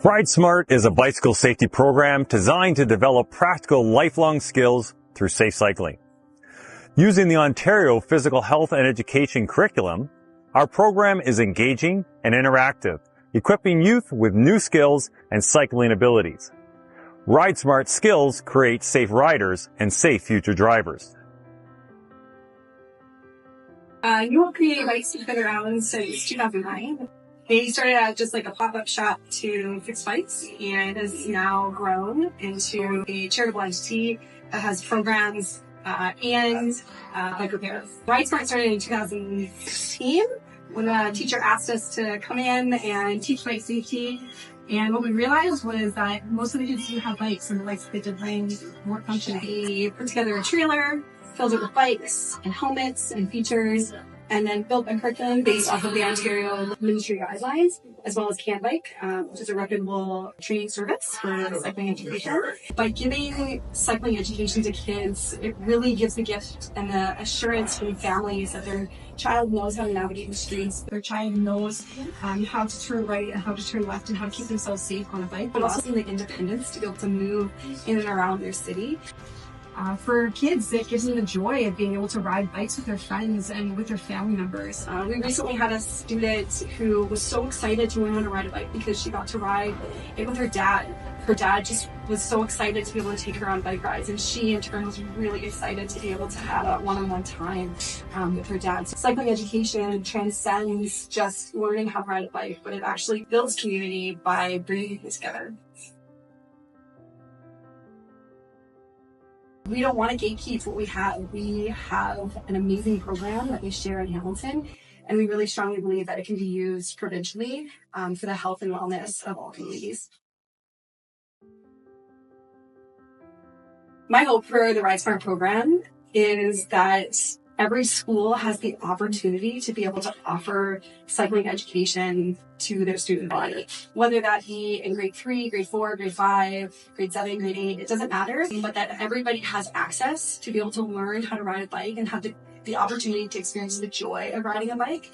RideSmart is a bicycle safety program designed to develop practical lifelong skills through safe cycling. Using the Ontario Physical Health and Education curriculum, our program is engaging and interactive, equipping youth with new skills and cycling abilities. RideSmart skills create safe riders and safe future drivers. UO Community Bikes has been around since 2009. They started out just like a pop-up shop to fix bikes and has now grown into a charitable entity that has programs and bike repair. RideSmart started in 2016 when a teacher asked us to come in and teach bike safety. And what we realized was that most of the kids do have bikes, and the bikes they did bring more function. We put together a trailer, filled it with bikes and helmets and features, and then built a curriculum based off of the Ontario Ministry guidelines, as well as CanBike, which is a reputable training service for cycling education. By giving cycling education to kids, it really gives the gift and the assurance to families that their child knows how to navigate the streets. Their child knows how to turn right and how to turn left and how to keep themselves safe on a bike, but also the independence to be able to move in and around their city. For kids, it gives them the joy of being able to ride bikes with their friends and with their family members. We recently had a student who was so excited to learn how to ride a bike because she got to ride it with her dad. Her dad just was so excited to be able to take her on bike rides, and she in turn was really excited to be able to have that one-on-one time with her dad. So cycling education transcends just learning how to ride a bike, but it actually builds community by bringing things together. We don't want to gatekeep what we have. We have an amazing program that we share in Hamilton, and we really strongly believe that it can be used provincially for the health and wellness of all communities. My hope for the RideSmart program is that every school has the opportunity to be able to offer cycling education to their student body, whether that be in grade 3, grade 4, grade 5, grade 7, grade 8, it doesn't matter, but that everybody has access to be able to learn how to ride a bike and have the opportunity to experience the joy of riding a bike.